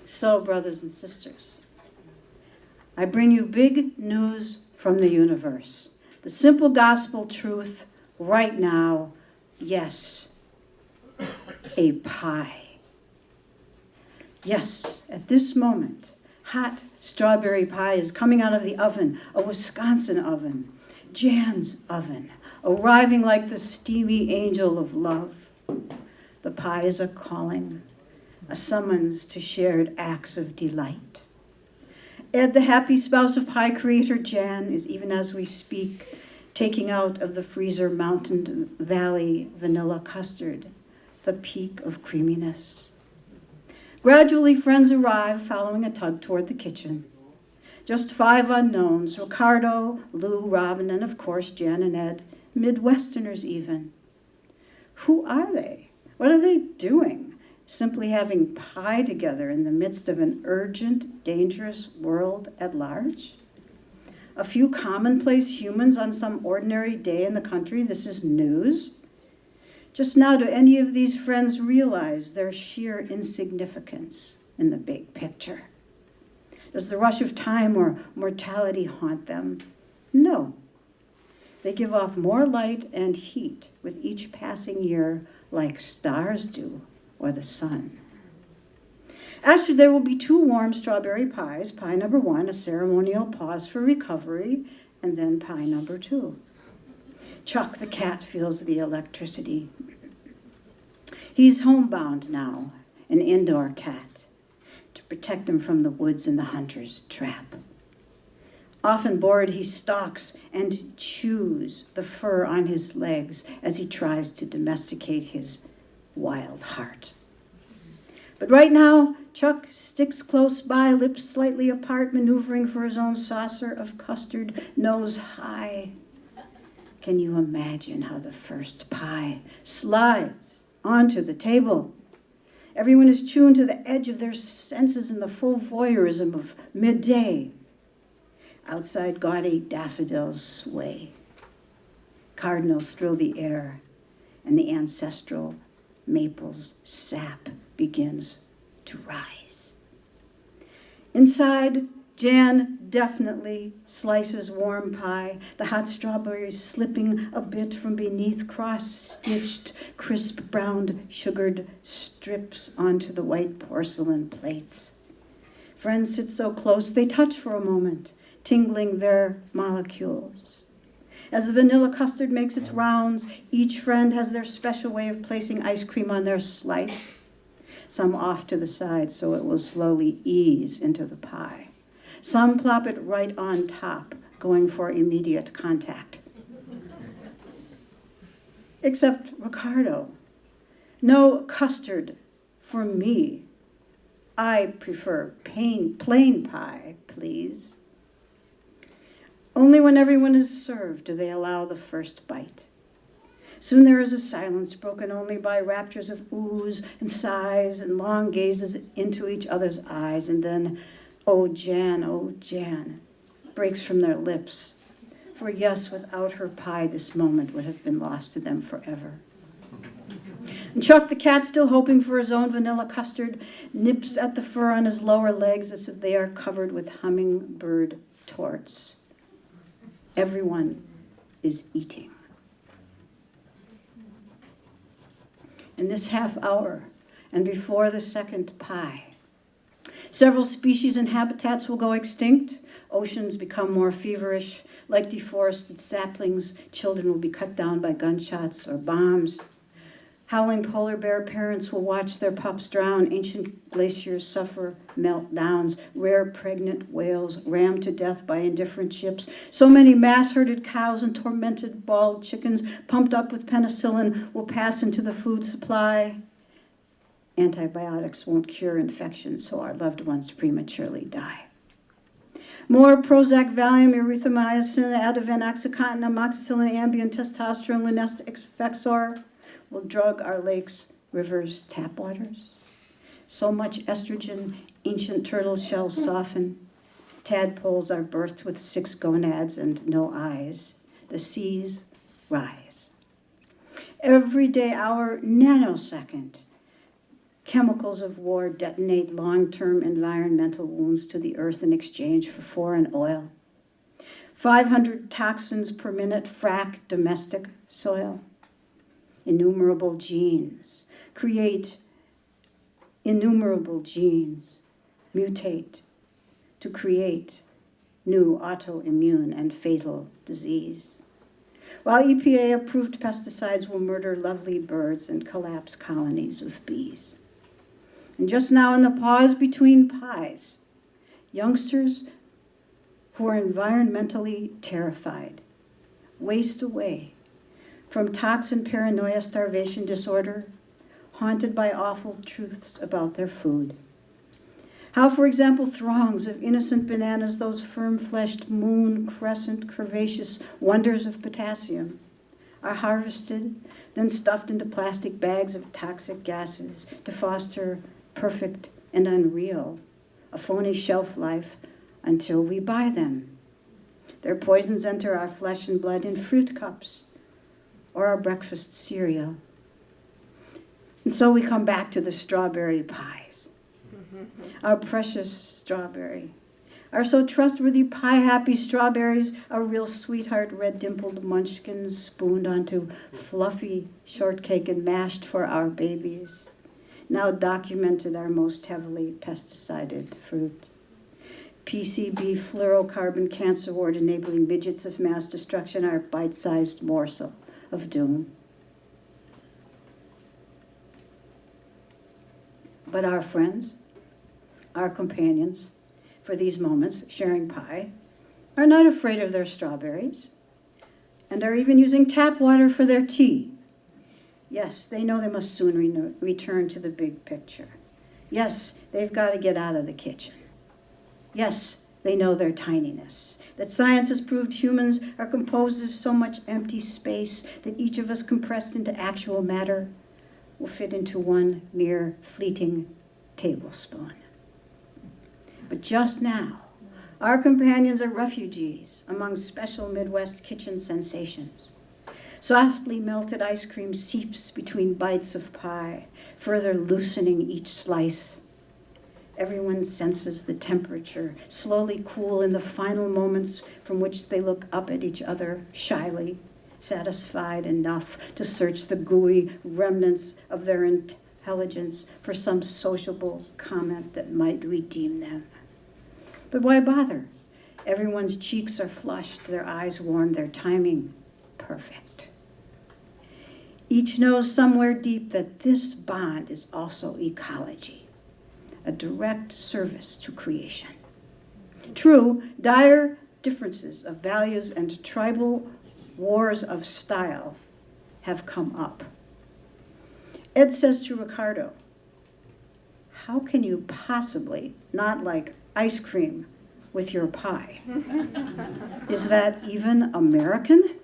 So, brothers and sisters, I bring you big news from the universe. The simple gospel truth right now, yes, a pie. Yes, at this moment, hot strawberry pie is coming out of the oven, a Wisconsin oven, Jan's oven, arriving like the steamy angel of love. The pie is a calling, a summons to shared acts of delight. Ed, the happy spouse of pie creator Jan, is even as we speak, taking out of the freezer Mountain Valley vanilla custard, the peak of creaminess. Gradually, friends arrive, following a tug toward the kitchen. Just 5 unknowns, Ricardo, Lou, Robin, and of course Jan and Ed, Midwesterners even. Who are they? What are they doing? Simply having pie together in the midst of an urgent, dangerous world at large? A few commonplace humans on some ordinary day in the country, this is news? Just now, do any of these friends realize their sheer insignificance in the big picture? Does the rush of time or mortality haunt them? No. They give off more light and heat with each passing year like stars do, or the sun. Actually, there will be 2 warm strawberry pies. Pie number 1, a ceremonial pause for recovery, and then pie number 2. Chuck the cat feels the electricity. He's homebound now, an indoor cat, to protect him from the woods and the hunter's trap. Often bored, he stalks and chews the fur on his legs as he tries to domesticate his wild heart. But right now, Chuck sticks close by, lips slightly apart, maneuvering for his own saucer of custard, nose high. Can you imagine how the first pie slides onto the table? Everyone is tuned to the edge of their senses in the full voyeurism of midday. Outside, gaudy daffodils sway. Cardinals thrill the air, and the ancestral maple's sap begins to rise. Inside, Jan definitely slices warm pie, the hot strawberries slipping a bit from beneath cross-stitched, crisp browned sugared strips onto the white porcelain plates. Friends sit so close they touch for a moment, tingling their molecules. As the vanilla custard makes its rounds, each friend has their special way of placing ice cream on their slice, some off to the side so it will slowly ease into the pie. Some plop it right on top, going for immediate contact. Except Ricardo. No custard for me. I prefer plain pie, please. Only when everyone is served do they allow the first bite. Soon there is a silence broken only by raptures of oohs and sighs and long gazes into each other's eyes, and then, oh Jan, breaks from their lips. For yes, without her pie, this moment would have been lost to them forever. And Chuck the cat, still hoping for his own vanilla custard, nips at the fur on his lower legs as if they are covered with hummingbird torts. Everyone is eating. In this half hour, and before the second pie, several species and habitats will go extinct. Oceans become more feverish. Like deforested saplings, children will be cut down by gunshots or bombs. Howling polar bear parents will watch their pups drown. Ancient glaciers suffer meltdowns. Rare pregnant whales rammed to death by indifferent ships. So many mass-herded cows and tormented bald chickens pumped up with penicillin will pass into the food supply. Antibiotics won't cure infections, so our loved ones prematurely die. More Prozac, Valium, erythromycin, Ativan, Oxycontin, amoxicillin, Ambien, testosterone, Lunesta, Effexor will drug our lakes, rivers, tap waters. So much estrogen, ancient turtle shells soften. Tadpoles are birthed with 6 gonads and no eyes. The seas rise. Every day, our nanosecond, chemicals of war detonate long-term environmental wounds to the earth in exchange for foreign oil. 500 toxins per minute frack domestic soil. Innumerable genes mutate to create new autoimmune and fatal disease. While EPA-approved pesticides will murder lovely birds and collapse colonies of bees. And just now in the pause between pies, youngsters who are environmentally terrified waste away from toxin paranoia, starvation disorder, haunted by awful truths about their food. How, for example, throngs of innocent bananas, those firm-fleshed moon, crescent, curvaceous wonders of potassium, are harvested, then stuffed into plastic bags of toxic gases to foster perfect and unreal, a phony shelf life until we buy them. Their poisons enter our flesh and blood in fruit cups or our breakfast cereal. And so we come back to the strawberry pies. Our precious strawberry. Our so trustworthy pie-happy strawberries, our real sweetheart red-dimpled munchkins spooned onto fluffy shortcake and mashed for our babies. Now documented our most heavily pesticided fruit. PCB fluorocarbon cancer ward enabling midgets of mass destruction, our bite-sized morsel of doom. But our friends, our companions, for these moments, sharing pie, are not afraid of their strawberries and are even using tap water for their tea. Yes, they know they must soon return to the big picture. Yes, they've got to get out of the kitchen. Yes, they know their tininess, that science has proved humans are composed of so much empty space that each of us compressed into actual matter will fit into one mere fleeting tablespoon. But just now, our companions are refugees among special Midwest kitchen sensations. Softly melted ice cream seeps between bites of pie, further loosening each slice. Everyone senses the temperature slowly cool in the final moments from which they look up at each other shyly, satisfied enough to search the gooey remnants of their intelligence for some sociable comment that might redeem them. But why bother? Everyone's cheeks are flushed, their eyes warm, their timing perfect. Each knows somewhere deep that this bond is also ecology, a direct service to creation. True, dire differences of values and tribal wars of style have come up. Ed says to Ricardo, "How can you possibly not like ice cream with your pie? Is that even American?"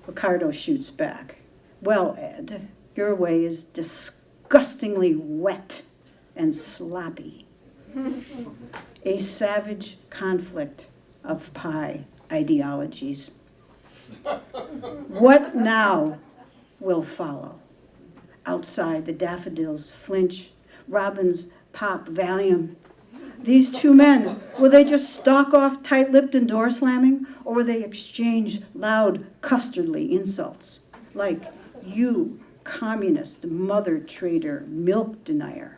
Ricardo shoots back. "Well, Ed, your way is disgustingly wet and sloppy." A savage conflict of pie ideologies. What now will follow? Outside, the daffodils flinch, robins pop Valium. These two men, will they just stalk off tight-lipped and door-slamming, or will they exchange loud, custardly insults, like, "You, communist, mother traitor, milk denier"?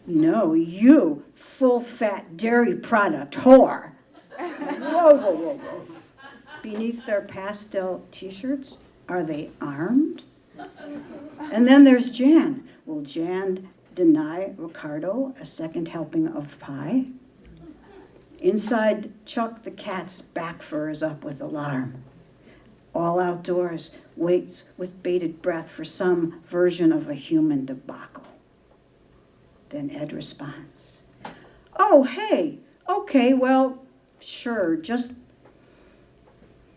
"No, you, full-fat dairy product whore." Whoa, whoa, whoa, whoa. Beneath their pastel t-shirts, are they armed? And then there's Jan. Will Jan deny Ricardo a second helping of pie? Inside, Chuck the cat's back fur is up with alarm. All outdoors, waits with bated breath for some version of a human debacle. Then Ed responds, "Oh, hey, okay, well, sure, just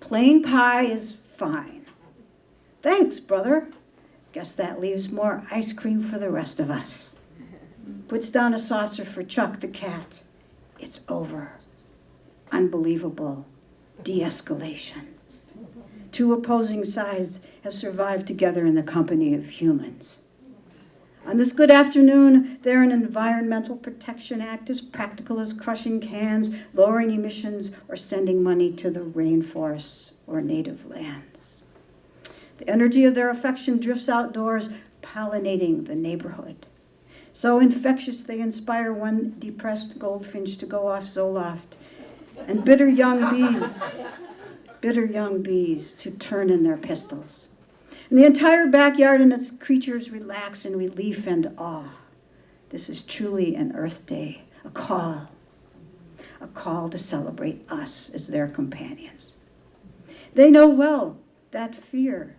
plain pie is fine. Thanks, brother. Guess that leaves more ice cream for the rest of us." Puts down a saucer for Chuck the cat. It's over. Unbelievable de-escalation. two opposing sides have survived together in the company of humans. On this good afternoon, they're an environmental protection act as practical as crushing cans, lowering emissions, or sending money to the rainforests or native lands. The energy of their affection drifts outdoors, pollinating the neighborhood. So infectious they inspire one depressed goldfinch to go off Zoloft, and bitter young bees to turn in their pistils. And the entire backyard and its creatures relax in relief and awe. This is truly an Earth Day, a call to celebrate us as their companions. They know well that fear,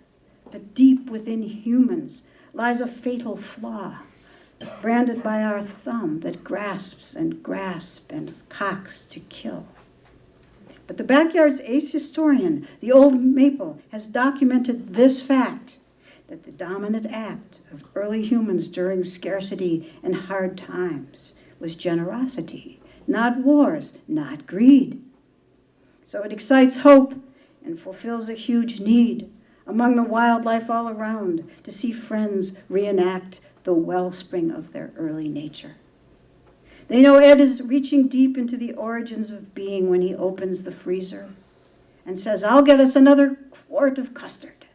that deep within humans lies a fatal flaw, branded by our thumb that grasps and cocks to kill. But the backyard's ace historian, the old maple, has documented this fact, that the dominant act of early humans during scarcity and hard times was generosity, not wars, not greed. So it excites hope and fulfills a huge need among the wildlife all around to see friends reenact the wellspring of their early nature. They know Ed is reaching deep into the origins of being when he opens the freezer and says, "I'll get us another quart of custard."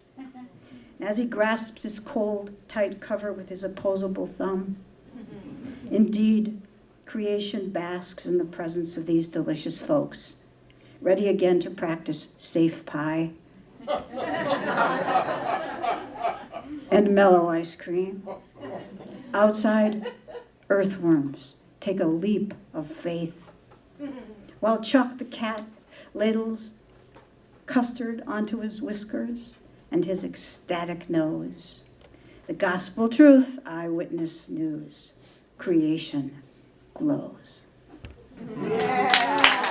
As he grasps his cold, tight cover with his opposable thumb. Indeed, creation basks in the presence of these delicious folks, ready again to practice safe pie and mellow ice cream. Outside, earthworms take a leap of faith, while Chuck the cat ladles custard onto his whiskers and his ecstatic nose. The gospel truth, eyewitness news, creation glows. Yeah.